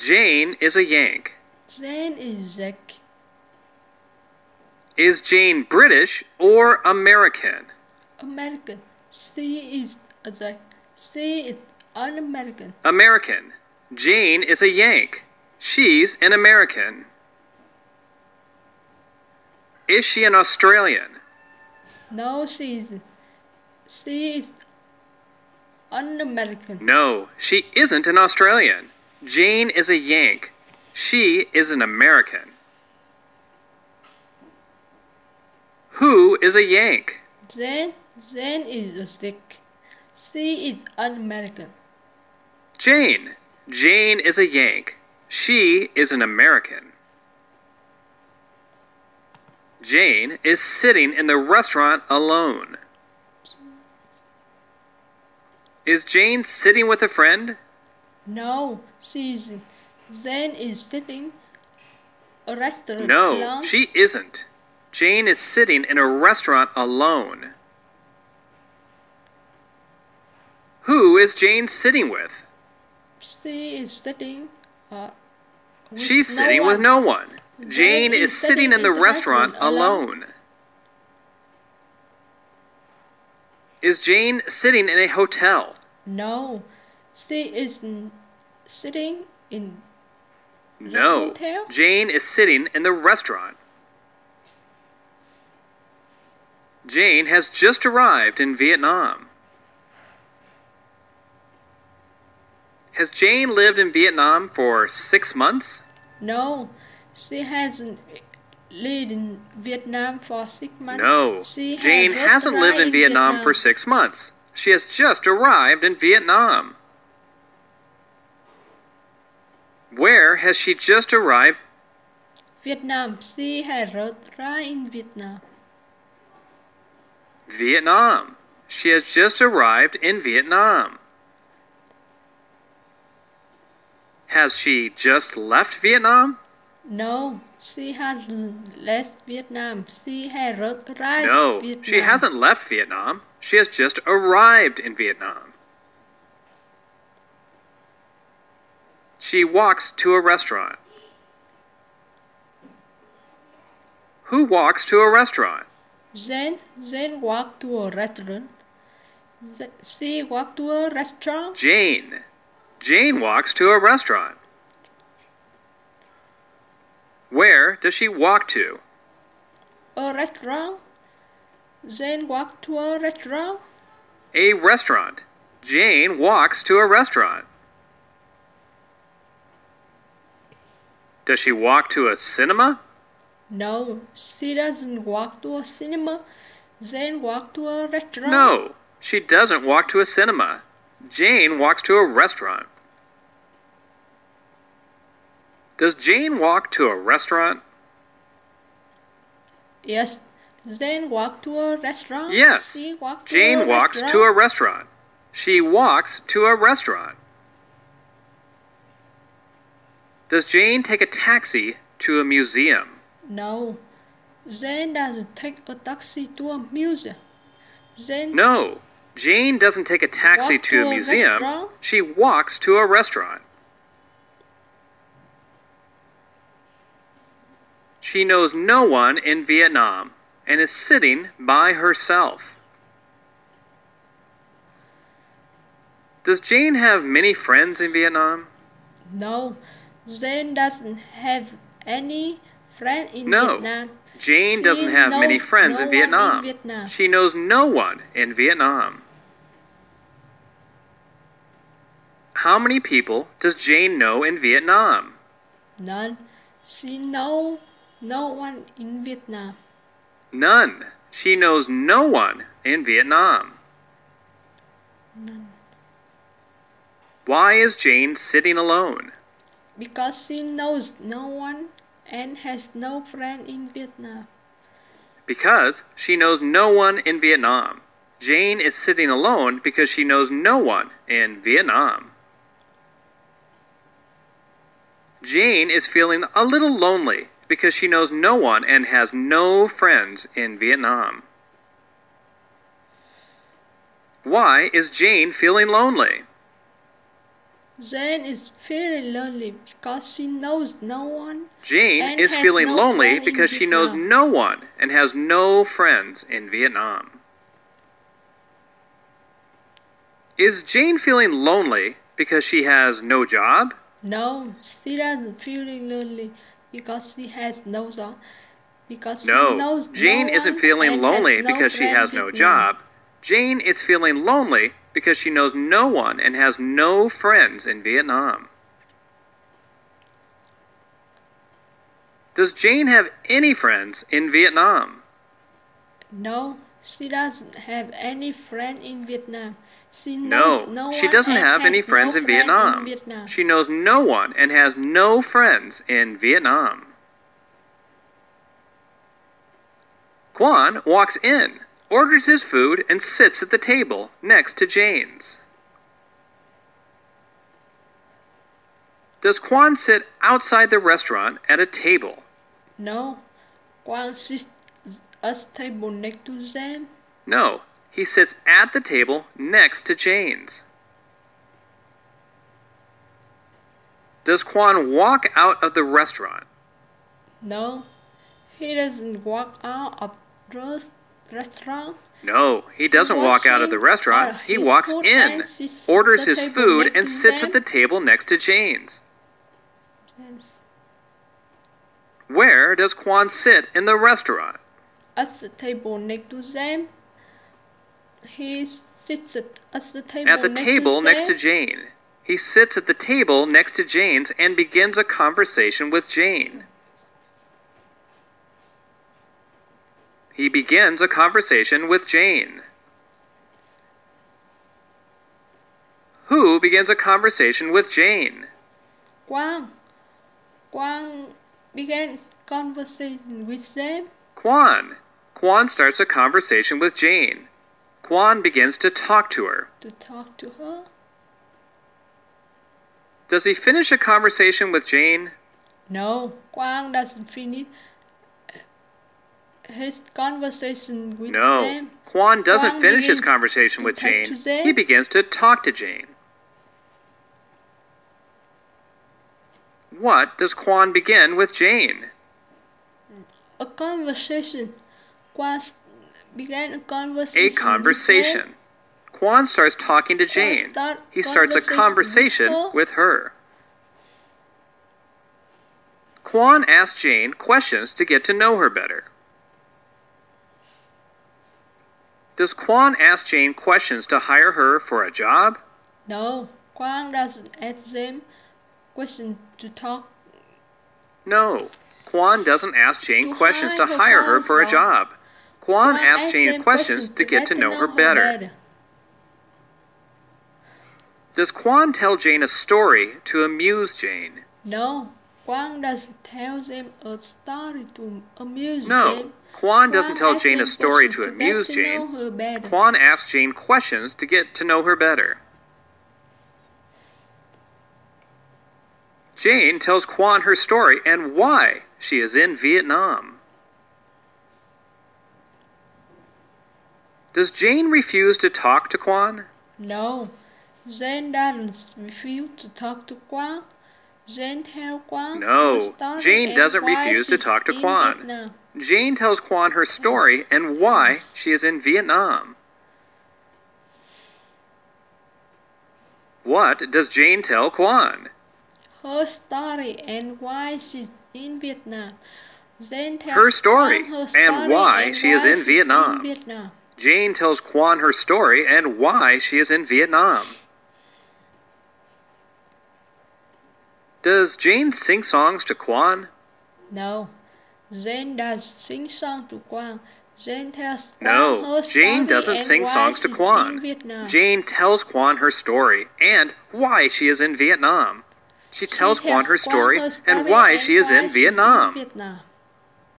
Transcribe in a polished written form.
Jane is a Yank. Jane is Jack. Is Jane British or American? American. She is a Jack. She is an American. American. Jane is a Yank. She's an American. Is she an Australian? No, she isn't. She is an American. No, she isn't an Australian. Jane is a Yank. She is an American. Who is a Yank? Jane is a Jack. She is an American. Jane. Jane is a Yank. She is an American. Jane is sitting in the restaurant alone. Is Jane sitting with a friend? No, she isn't. Jane is sitting a restaurant No, alone. she isn't. Jane is sitting in a restaurant alone. Who is Jane sitting with? She is sitting with She's no sitting one. with no one. Jane is sitting in the restaurant alone. Is Jane sitting in a hotel? No, she isn't sitting in the No, hotel. Jane is sitting in the restaurant. Jane has just arrived in Vietnam. Has Jane lived in Vietnam for 6 months? No, she hasn't lived in Vietnam for 6 months. No, She Jane has hasn't lived in arrived Vietnam for 6 months. She has just arrived in Vietnam. Where has she just arrived? Vietnam. She has arrived in Vietnam. Vietnam. She has just arrived in Vietnam. Has she just left Vietnam? No, she hasn't left Vietnam. She has arrived No, in Vietnam. she hasn't left Vietnam. She has just arrived in Vietnam. She walks to a restaurant. Who walks to a restaurant? Jane walked to a restaurant. She walked to a restaurant. Jane. Jane walks to a restaurant. Where does she walk to? A restaurant. Jane walked to a restaurant. A restaurant. Jane walks to a restaurant. Does she walk to a cinema? No, she doesn't walk to a cinema. Jane walked to a restaurant. No, she doesn't walk to a cinema. Jane walks to a restaurant. Does Jane walk to a restaurant? Yes, Jane walked to a restaurant. Yes, She walked to Jane a walks restaurant. to a restaurant. She walks to a restaurant. Does Jane take a taxi to a museum? No, Jane doesn't take a taxi to a museum. Jane No, Jane doesn't take a taxi Walk to to a a museum. restaurant? She walks to a restaurant. She knows no one in Vietnam and is sitting by herself. Does Jane have many friends in Vietnam? No, Jane doesn't have any friend in No, Vietnam. Jane She doesn't have many knows friends no in one Vietnam. Vietnam. She knows no one in Vietnam. How many people does Jane know in Vietnam? None. She knows no one in Vietnam. None. She knows no one in Vietnam. None. Why is Jane sitting alone? Because she knows no one and has no friend in Vietnam. Because she knows no one in Vietnam. Jane is sitting alone because she knows no one in Vietnam. Jane is feeling a little lonely because she knows no one and has no friends in Vietnam. Why is Jane feeling lonely? Jane is feeling lonely because she knows no one. Jane and is has feeling no lonely friend in because she knows Vietnam. no one and has no friends in Vietnam. Is Jane feeling lonely because she has no job? No, she doesn't feeling lonely because she has no job. Because she No, knows Jane no isn't one feeling and lonely has no because she friend has in no Vietnam. job. Jane is feeling lonely because she knows no one and has no friends in Vietnam. Does Jane have any friends in Vietnam? No, she doesn't have any friend in Vietnam. She knows No, no she one doesn't and have has any friends no in friend Vietnam. Vietnam. She knows no one and has no friends in Vietnam. Quan walks in, orders his food, and sits at the table next to Jane's. Does Quan sit outside the restaurant at a table? No, Quang sits at a table next to them. No, he sits at the table next to Jane's. Does Quan walk out of the restaurant? No, he doesn't walk out of the restaurant. No, he doesn't walk out of the restaurant. He walks in, orders his food, and sits at the table next to Jane's. Where does Quan sit in the restaurant? At the table next to them. He sits at the table At the table next to them. Jane. He sits at the table next to Jane's and begins a conversation with Jane. He begins a conversation with Jane. Who begins a conversation with Jane? Quang begins conversation with them. Quan. Quan starts a conversation with Jane. Quan begins to talk to her. To talk to her. Does he finish a conversation with Jane? No, Quang doesn't finish his conversation with No, them. Quan doesn't Quan finish his begins conversation to with talk Jane. to them. He begins to talk to Jane. What does Quan begin with Jane? A conversation. Quang began a A conversation. conversation. Quan starts talking to Jane. He starts a conversation with her. Quan asks Jane questions to get to know her better. Does Quan ask Jane questions to hire her for a job? No, Quang doesn't ask them questions to talk. No, Quan doesn't ask Jane To questions to hire hire her her for a for- job. Quan Quang asks asks Jane them questions to get to know her better. Does Quan tell Jane a story to amuse Jane? No, Quang doesn't tell them a story to amuse No, them. Quan doesn't tell asks Jane a them story to questions amuse get to know Jane. her better. Quan asks Jane questions to get to know her better. Jane tells Quan her story and why she is in Vietnam. Does Jane refuse to talk to Quan? No, Jane doesn't refuse to talk to Quang. Jane tells Quang her No, story Jane and doesn't why refuse to she's talk to in Quan. Vietnam. Jane tells Quan her story and why she is in Vietnam. What does Jane tell Quan? Her story and why she's in Vietnam. Jane tells Her story Quang her and story why and she is in she's Vietnam. Vietnam. Jane tells Quan her story and why she is in Vietnam. Does Jane sing songs to Quan? No, Jane doesn't sing songs to Quang. Jane tells Quang No, her story Jane doesn't and sing why songs to she's Quan. in Vietnam. Jane tells Quan her story and why she is in Vietnam. She tells Quan her story and why she is in Vietnam. Vietnam.